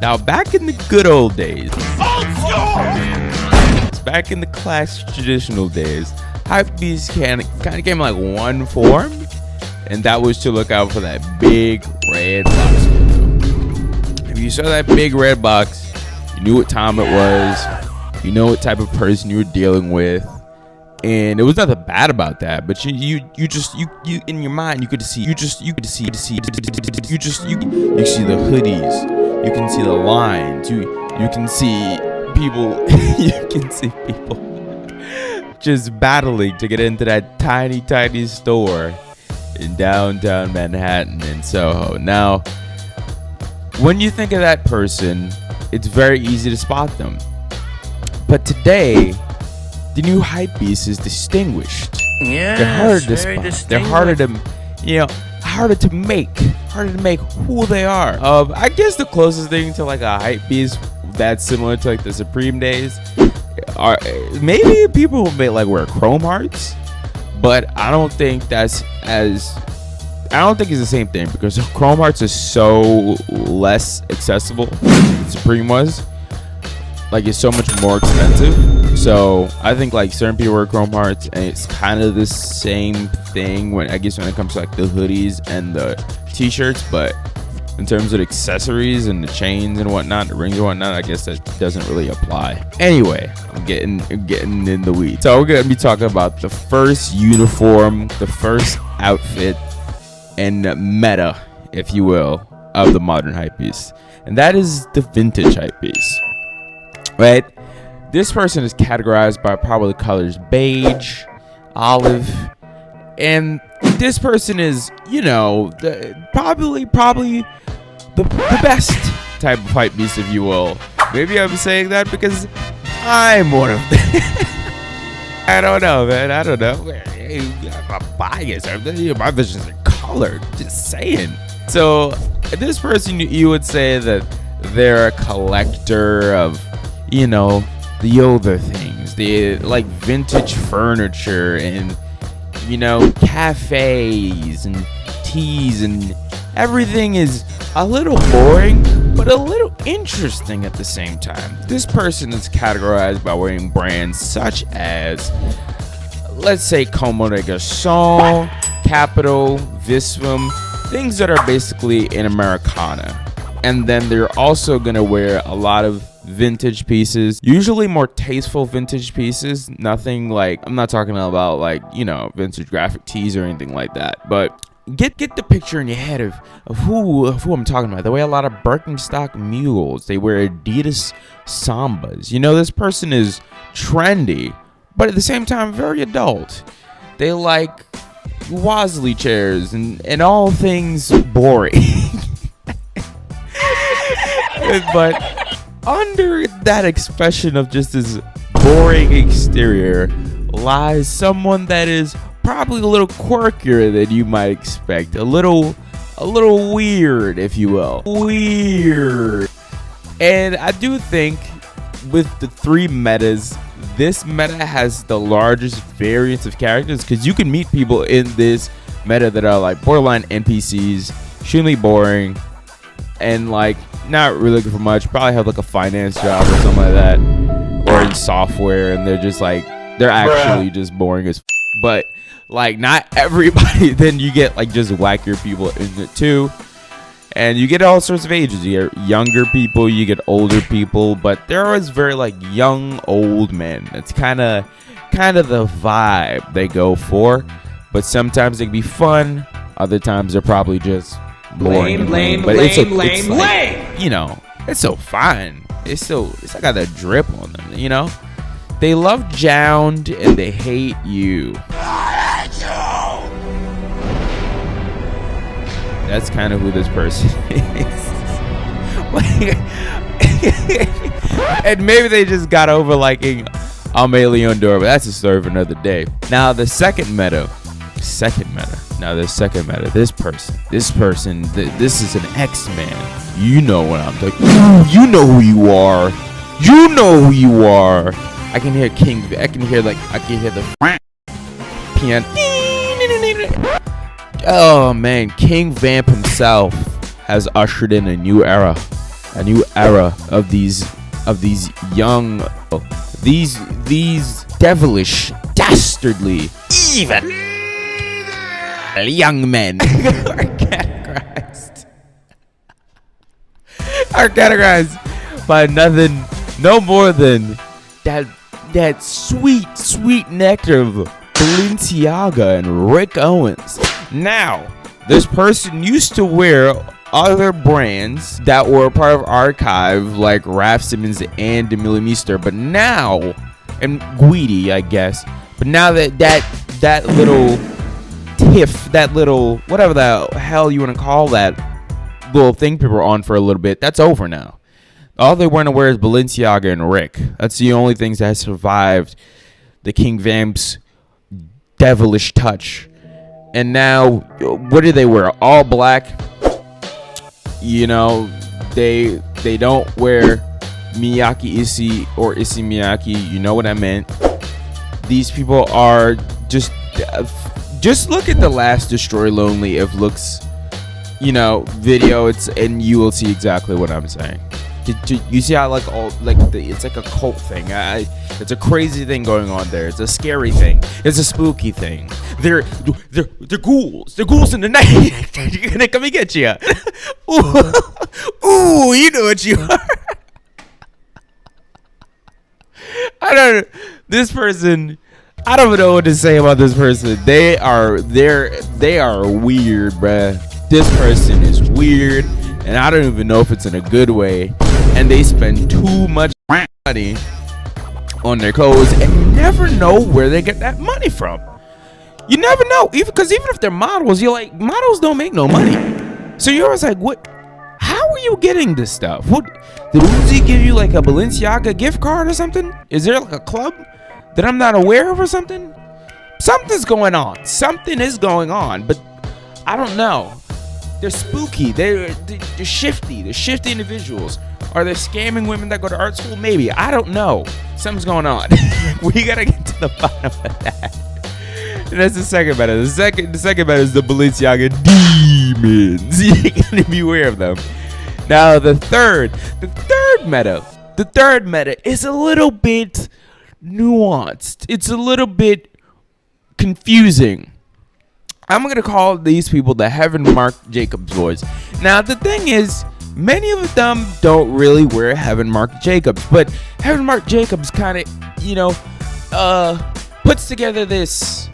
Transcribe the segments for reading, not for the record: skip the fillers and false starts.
Now, back in the good old days, back in the classic traditional days, Hypebeasts kind of came in like one form, and that was to look out for that big red box. If you saw that big red box, you knew what time it was, you know what type of person you were dealing with, and there was nothing bad about that. But you in your mind you could see the hoodies, you can see the lines, you can see people just battling to get into that tiny store in downtown Manhattan in Soho. Now, when you think of that person, it's very easy to spot them. But today, the new Hypebeast is distinguished. Yeah, they're harder to spot. They're harder to, harder to make who they are. I guess the closest thing to like a Hypebeast that's similar to like the Supreme days are maybe people who may like wear chrome hearts, but I don't think it's the same thing, because chrome hearts is so less accessible than Supreme was. Like, it's so much more expensive. So I think like certain people wear chrome hearts, and it's kind of the same thing when it comes to like the hoodies and the t-shirts. But in terms of accessories and the chains and whatnot, the rings and whatnot, I guess that doesn't really apply. Anyway, I'm getting in the weeds. So we're gonna be talking about the first uniform, the first outfit, and meta, if you will, of the modern Hypebeast, and that is the vintage Hypebeast. Right? This person is categorized by probably the colors beige, olive, and this person is, probably the best type of Hypebeast, if you will. Maybe I'm saying that because I'm one of them. I don't know, man. I don't know. I'm biased. My visions are colored. Just saying. So, this person, you would say that they're a collector of, the older things, the like vintage furniture and cafes and teas, and everything is a little boring but a little interesting at the same time. This person is categorized by wearing brands such as, let's say, Como de Gazelle, Capital, Visvim, things that are basically in Americana. And then they're also gonna wear a lot of vintage pieces, usually more tasteful vintage pieces. Nothing like, I'm not talking about like, vintage graphic tees or anything like that, but get the picture in your head of who I'm talking about. They wear a lot of Birkenstock mules. They wear Adidas Sambas. This person is trendy, but at the same time very adult. They like Wasley chairs and all things boring. But under that expression of just this boring exterior lies someone that is probably a little quirkier than you might expect. A little weird, if you will. Weird. And I do think with the three metas, this meta has the largest variance of characters, because you can meet people in this meta that are like borderline NPCs, extremely boring, and like not really looking for much. Probably have like a finance job or something like that, or in software, and they're actually just boring as but like not everybody. Then you get like just wackier people in it too, and you get all sorts of ages. You get younger people, you get older people, but they're always very like young old men. It's kind of the vibe they go for. But sometimes they can be fun, other times they're probably just boring. Lame. It's so fun. It's got that drip on them, They love Jound and they hate you. That's kind of who this person is. And maybe they just got over liking Aime Dore, but that's a story for another day. Now the second meta. This person, this is an X-Man. You know what I'm talking. You know who you are. I can hear the piano. Oh man, King Vamp himself has ushered in a new era a new era of these young, these devilish, dastardly, even young men are categorized by nothing, no more than that sweet nectar of Balenciaga and Rick Owens. Now, this person used to wear other brands that were part of Archive, like Raf Simons and Demi Meester, but now, and Guidi, I guess, but now that little tiff, that little, whatever the hell you want to call that little thing people were on for a little bit, that's over now. All they want to wear is Balenciaga and Rick. That's the only things that has survived the King Vamps' devilish touch. And now, what do they wear? All black. You know, they don't wear Miyake Issey or Issey Miyake. You know what I meant. These people are just look at the last Destroy Lonely If Looks, video. And you will see exactly what I'm saying. You see how it's like a cult thing. It's a crazy thing going on there. It's a scary thing. It's a spooky thing. They're ghouls. They're ghouls in the night. They're gonna come and get you. Ooh, you know what you are. I don't know what to say about this person. They are weird, bruh. This person is weird, and I don't even know if it's in a good way. And they spend too much money on their clothes, and you never know where they get that money from. You never know, even if they're models, you're like, models don't make no money. So you're always like, what? How are you getting this stuff? What did Uzi give you, like a Balenciaga gift card or something? Is there like a club that I'm not aware of or something? Something's going on. Something is going on, but I don't know. They're spooky. They're shifty. They're shifty individuals. Are they scamming women that go to art school? Maybe. I don't know. Something's going on. We gotta get to the bottom of that. And that's the second meta. The second meta is the Balenciaga demons. You gotta be aware of them. Now the third meta is a little bit nuanced. It's a little bit confusing. I'm gonna call these people the Heaven Mark Jacobs boys. Now the thing is, many of them don't really wear Heaven Mark Jacobs, but Heaven Mark Jacobs kind of, puts together this,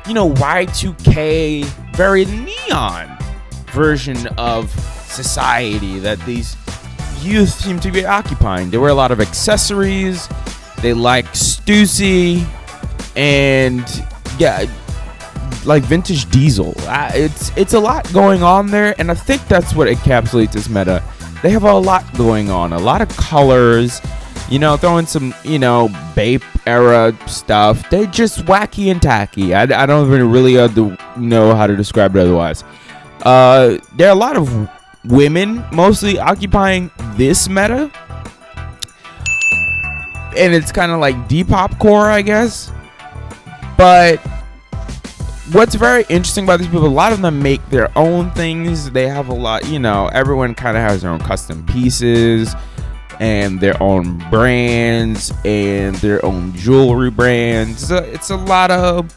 Y2K, very neon version of society that these youth seem to be occupying. They wear a lot of accessories. They like Stussy and like vintage diesel. It's a lot going on there, and I think that's what encapsulates this meta. They have a lot going on, a lot of colors, throwing some, Bape era stuff. They're just wacky and tacky. I don't even really know how to describe it otherwise. There are a lot of women mostly occupying this meta, and it's kind of like Depop core, I guess. But what's very interesting about these people, a lot of them make their own things. They have a lot, everyone kind of has their own custom pieces and their own brands and their own jewelry brands. So it's a lot of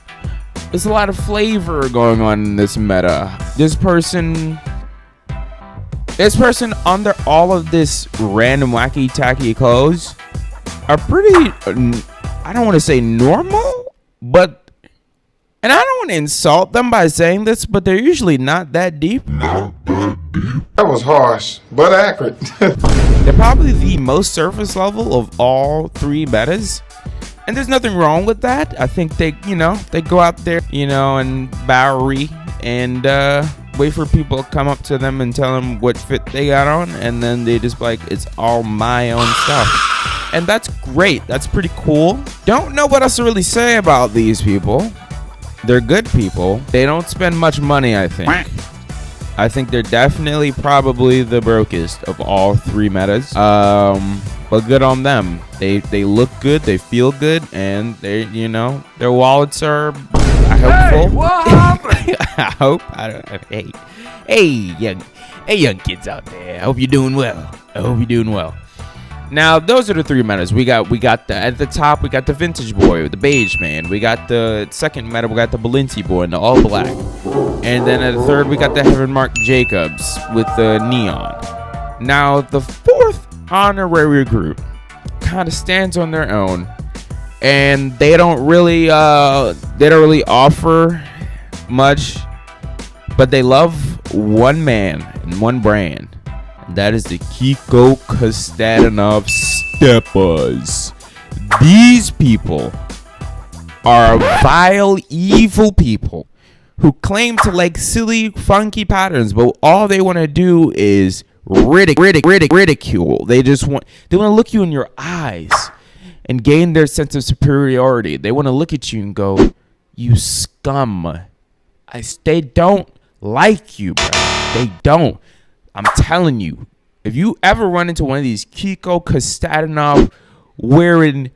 flavor going on in this meta. This person under all of this random wacky tacky clothes are pretty, I don't want to say normal, but, and I don't want to insult them by saying this, but they're usually not that deep. That was harsh, but accurate. They're probably the most surface level of all three metas. And there's nothing wrong with that. I think they go out there, and Bowery and wait for people to come up to them and tell them what fit they got on. And then they just like, it's all my own stuff. And that's great. That's pretty cool. Don't know what else to really say about these people. They're good people. They don't spend much money, I think. I think they're definitely probably the brokest of all three metas. But good on them. They look good, they feel good, and they their wallets are helpful. Hey, what happened? I hope. Hey, young kids out there. I hope you're doing well. I hope you're doing well. Now, those are the three metas. We got the at the top. We got the vintage boy, the beige man. We got the second meta. We got the Balenci boy in the all black. And then at the third, we got the Heaven Mark Jacobs with the neon. Now, the fourth honorary group kind of stands on their own, and they don't really offer much, but they love one man and one brand. That is the Kiko Kostatinov Steppers. These people are vile, evil people who claim to like silly, funky patterns, but all they want to do is ridicule. They want to look you in your eyes and gain their sense of superiority. They want to look at you and go, "You scum." They don't like you, bro. They don't. I'm telling you, if you ever run into one of these Kiko Kostatinov wearing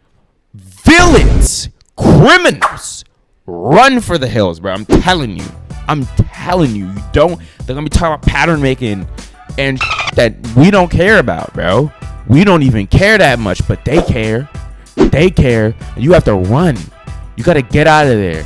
villains, criminals, run for the hills, bro. I'm telling you, you don't. They're gonna be talking about pattern making and that we don't care about, bro. We don't even care that much, but they care. And you have to run. You gotta get out of there.